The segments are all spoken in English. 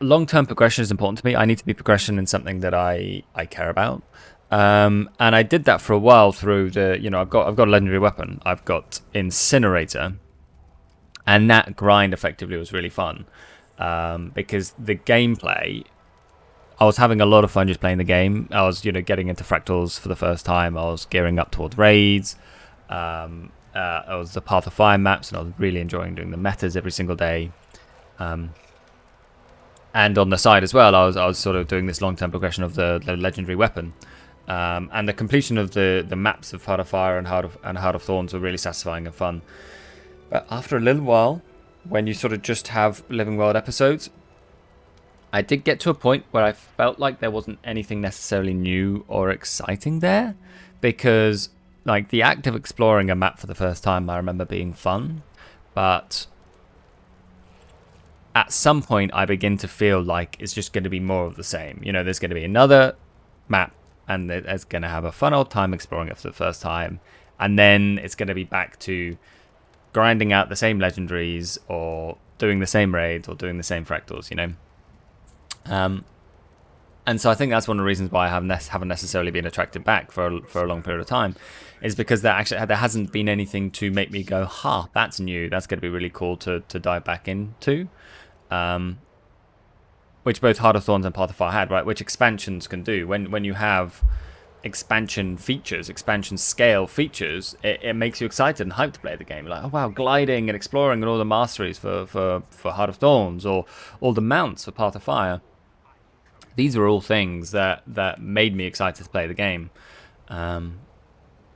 long-term progression is important to me. I need to be progression in something that I care about. And I did that for a while through I've got a legendary weapon. I've got Incinerator, and that grind effectively was really fun. Because the gameplay, I was having a lot of fun just playing the game. I was, getting into fractals for the first time. I was gearing up towards raids. I was the Path of Fire maps, and I was really enjoying doing the metas every single day. Um, and on the side as well, I was sort of doing this long-term progression of the legendary weapon. And the completion of the maps of Heart of Fire and Heart of Thorns were really satisfying and fun. But after a little while, when you sort of just have Living World episodes, I did get to a point where I felt like there wasn't anything necessarily new or exciting there, because like the act of exploring a map for the first time, I remember being fun, but at some point I begin to feel like it's just going to be more of the same. There's going to be another map, and it's going to have a fun old time exploring it for the first time, and then it's going to be back to grinding out the same legendaries or doing the same raids or doing the same fractals. Um, and so I think that's one of the reasons why I haven't necessarily been attracted back for a long period of time, is because there hasn't been anything to make me go, ha, that's new, that's going to be really cool to dive back into. Which both Heart of Thorns and Path of Fire had, right? Which expansions can do. When you have expansion features, expansion scale features, it makes you excited and hyped to play the game. Like, oh wow, gliding and exploring and all the masteries for Heart of Thorns, or all the mounts for Path of Fire. These are all things that made me excited to play the game. And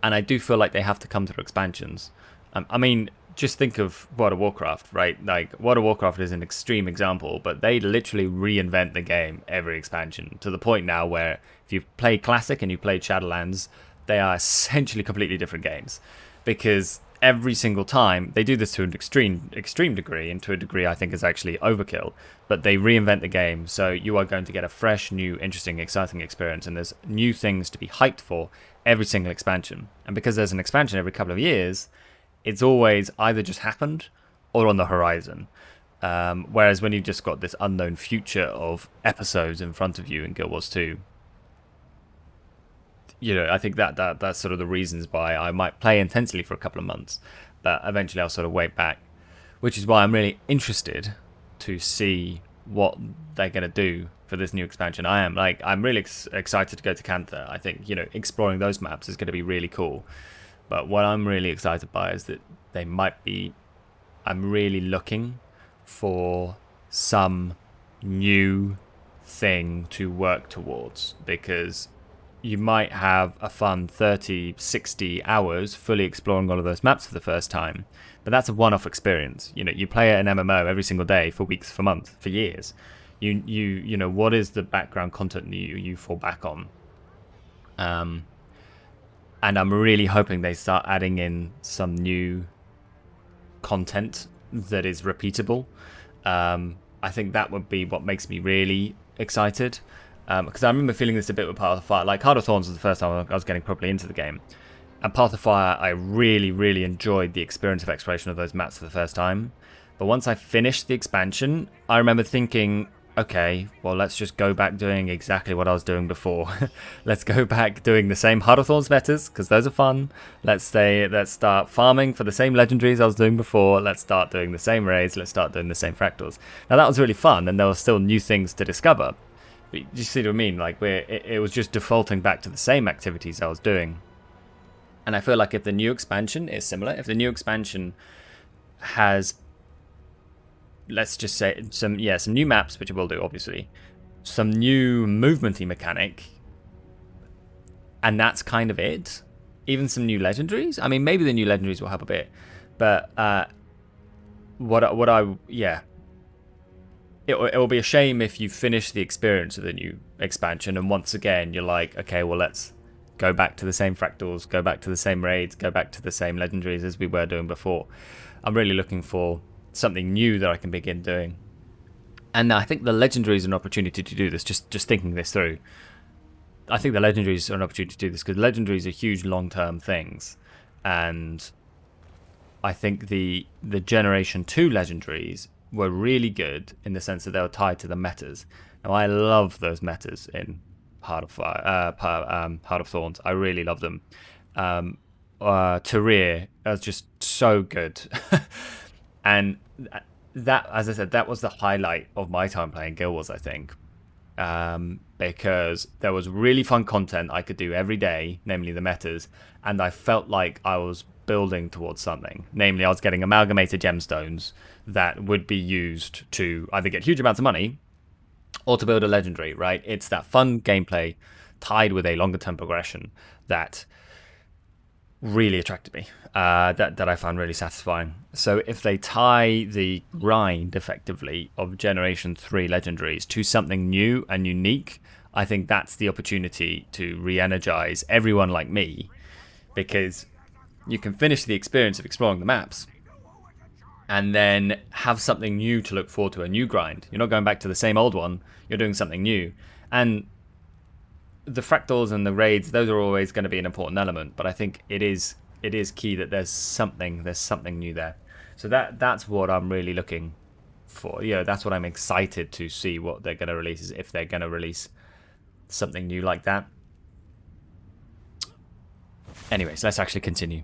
I do feel like they have to come through expansions. I mean, just think of World of Warcraft, right? Like, World of Warcraft is an extreme example, but they literally reinvent the game every expansion, to the point now where if you play Classic and you play Shadowlands, they are essentially completely different games, because every single time they do this to an extreme degree, and to a degree I think is actually overkill, but they reinvent the game, so you are going to get a fresh, new, interesting, exciting experience, and there's new things to be hyped for every single expansion. And because there's an expansion every couple of years, it's always either just happened or on the horizon. Whereas when you've just got this unknown future of episodes in front of you in Guild Wars 2, I think that's sort of the reasons why I might play intensely for a couple of months, but eventually I'll sort of wait back, which is why I'm really interested to see what they're going to do for this new expansion. I'm really excited to go to Cantha. I think, exploring those maps is going to be really cool. But what I'm really excited by is that I'm really looking for some new thing to work towards, because you might have a fun 30, 60 hours fully exploring all of those maps for the first time, but that's a one-off experience. You play an MMO every single day for weeks, for months, for years. What is the background content that you fall back on? And I'm really hoping they start adding in some new content that is repeatable. I think that would be what makes me really excited. Because I remember feeling this a bit with Path of Fire. Like, Heart of Thorns was the first time I was getting properly into the game. And Path of Fire, I really, really enjoyed the experience of exploration of those maps for the first time. But once I finished the expansion, I remember thinking, okay, well, let's just go back doing exactly what I was doing before. Let's go back doing the same Heart of Thorns metas, because those are fun. Let's start farming for the same legendaries I was doing before. Let's start doing the same raids. Let's start doing the same fractals. Now, that was really fun, and there were still new things to discover. But you see what I mean? Like, it was just defaulting back to the same activities I was doing. And I feel like if the new expansion is similar, if the new expansion has, let's just say, some new maps, which it will do, obviously, some new movementy mechanic, and that's kind of it. Even some new legendaries. I mean, maybe the new legendaries will help a bit, but it will be a shame if you finish the experience of the new expansion and once again you're like, okay, well, let's go back to the same fractals, go back to the same raids, go back to the same legendaries as we were doing before. I'm really looking for something new that I can begin doing. And I think the legendaries are an opportunity to do this, just thinking this through. I think the legendaries are an opportunity to do this, because legendaries are huge long-term things. And I think the Generation 2 legendaries were really good in the sense that they were tied to the metas. Now, I love those metas in Heart of Fire, Heart of Thorns. I really love them. Tyrir was just so good, and that, as I said, that was the highlight of my time playing Guild Wars, I think, because there was really fun content I could do every day, namely the metas, and I felt like I was building towards something. Namely, I was getting amalgamated gemstones that would be used to either get huge amounts of money or to build a legendary, right? It's that fun gameplay tied with a longer term progression that really attracted me, that I found really satisfying. So if they tie the grind effectively of Generation 3 legendaries to something new and unique, I think that's the opportunity to re-energize everyone like me, because you can finish the experience of exploring the maps and then have something new to look forward to, a new grind. You're not going back to the same old one, you're doing something new. And the fractals and the raids, those are always going to be an important element, but I think it is key that there's something new there. So that's what I'm really looking for. That's what I'm excited to see what they're going to release, is if they're going to release something new like that. Anyways, let's actually continue.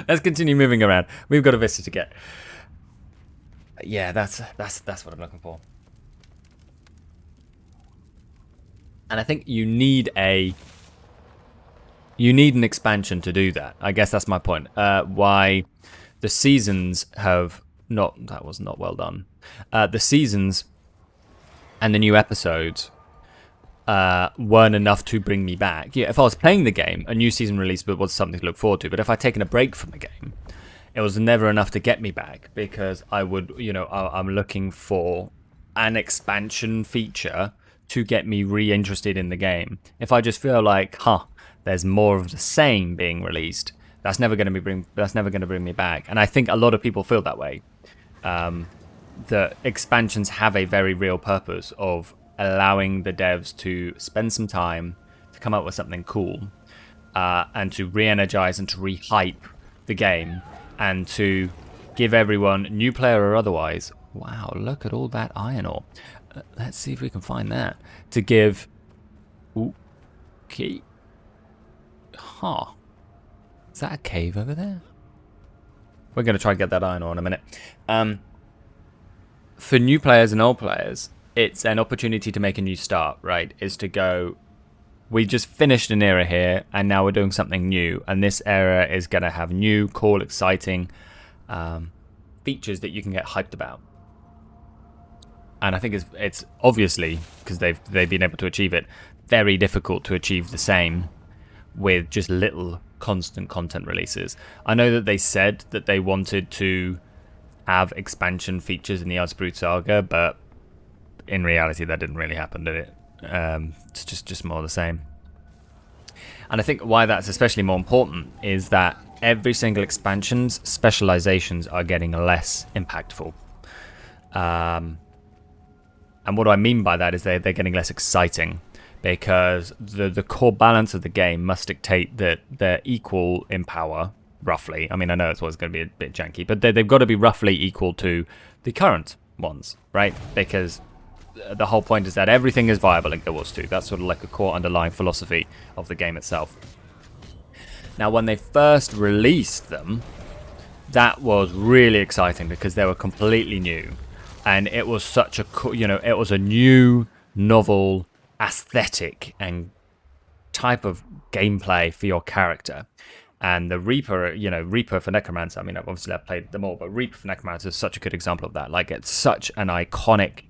Let's continue moving around. We've got a vista to get. Yeah, that's what I'm looking for. And I think you need an expansion to do that. I guess that's my point. Why the seasons have not... That was not well done. The seasons and the new episodes weren't enough to bring me back. Yeah, if I was playing the game, a new season release was something to look forward to. But if I'd taken a break from the game, it was never enough to get me back, because I would, I'm looking for an expansion feature to get me re-interested in the game. If I just feel like, there's more of the same being released, that's never going to bring me back. And I think a lot of people feel that way. The expansions have a very real purpose of allowing the devs to spend some time to come up with something cool, and to re-energize and to re-hype the game, and to give everyone, new player or otherwise, wow, look at all that iron ore. Let's see if we can find that. To give... Okay. Is that a cave over there? We're going to try and get that iron ore in a minute. For new players and old players, it's an opportunity to make a new start, right? Is to go, we just finished an era here, and now we're doing something new. And this era is going to have new, cool, exciting features that you can get hyped about. And I think it's obviously, because they've been able to achieve it, very difficult to achieve the same with just little constant content releases. I know that they said that they wanted to have expansion features in the Unsprewed Saga, but in reality that didn't really happen, did it? It's just more the same. And I think why that's especially more important is that every single expansion's specializations are getting less impactful. And what do I mean by that is they're getting less exciting, because the core balance of the game must dictate that they're equal in power, roughly. I mean, I know it's always going to be a bit janky, but they've got to be roughly equal to the current ones, right? Because the whole point is that everything is viable in Guild Wars 2. That's sort of like a core underlying philosophy of the game itself. Now, when they first released them, that was really exciting because they were completely new. And it was such a cool, it was a new, novel aesthetic and type of gameplay for your character. And the Reaper, Reaper for Necromancer, I mean, obviously I've played them all, but Reaper for Necromancer is such a good example of that. Like, it's such an iconic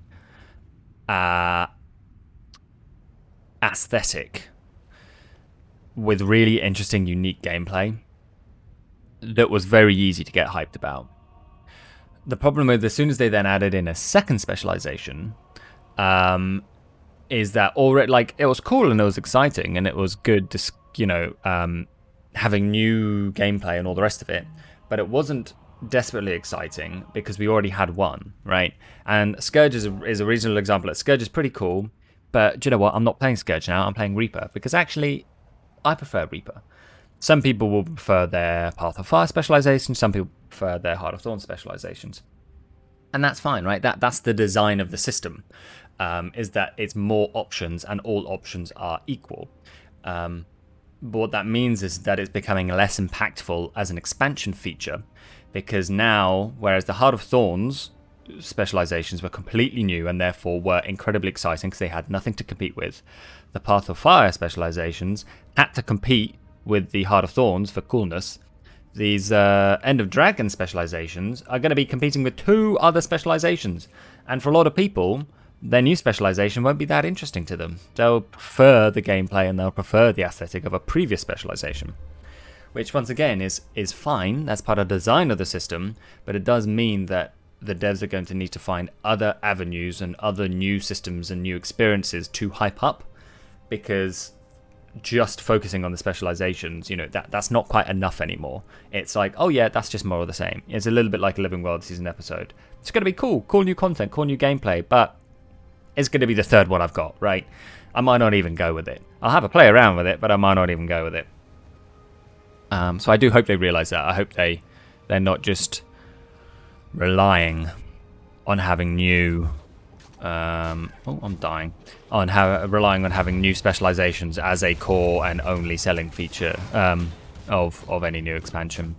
aesthetic with really interesting, unique gameplay that was very easy to get hyped about. The problem with, as soon as they then added in a second specialization, is that already, like, it was cool and it was exciting and it was good, having new gameplay and all the rest of it, but it wasn't desperately exciting because we already had one, right? And Scourge is a reasonable example. Scourge is pretty cool, but do you know what? I'm not playing Scourge now. I'm playing Reaper because actually, I prefer Reaper. Some people will prefer their Path of Fire specialization. Some people prefer their Heart of Thorn specializations. And that's fine, right? That's the design of the system, is that it's more options and all options are equal. But what that means is that it's becoming less impactful as an expansion feature, because now, whereas the Heart of Thorns specializations were completely new and therefore were incredibly exciting because they had nothing to compete with, the Path of Fire specializations had to compete with the Heart of Thorns for coolness. These End of Dragon specializations are going to be competing with 2 other specializations, and for a lot of people, their new specialization won't be that interesting to them. They'll prefer the gameplay and they'll prefer the aesthetic of a previous specialization, which once again is fine. That's part of the design of the system, but it does mean that the devs are going to need to find other avenues and other new systems and new experiences to hype up, because just focusing on the specializations, that's not quite enough anymore. It's like, oh yeah, that's just more of the same. It's a little bit like a Living World season episode. It's going to be cool new content, cool new gameplay, but it's going to be the 3rd one I've got, right? I might not even go with it. I'll have a play around with it, but I might not even go with it. So I do hope they realize that. I hope they're not just relying on having new I'm dying. Relying on having new specializations as a core and only selling feature of any new expansion.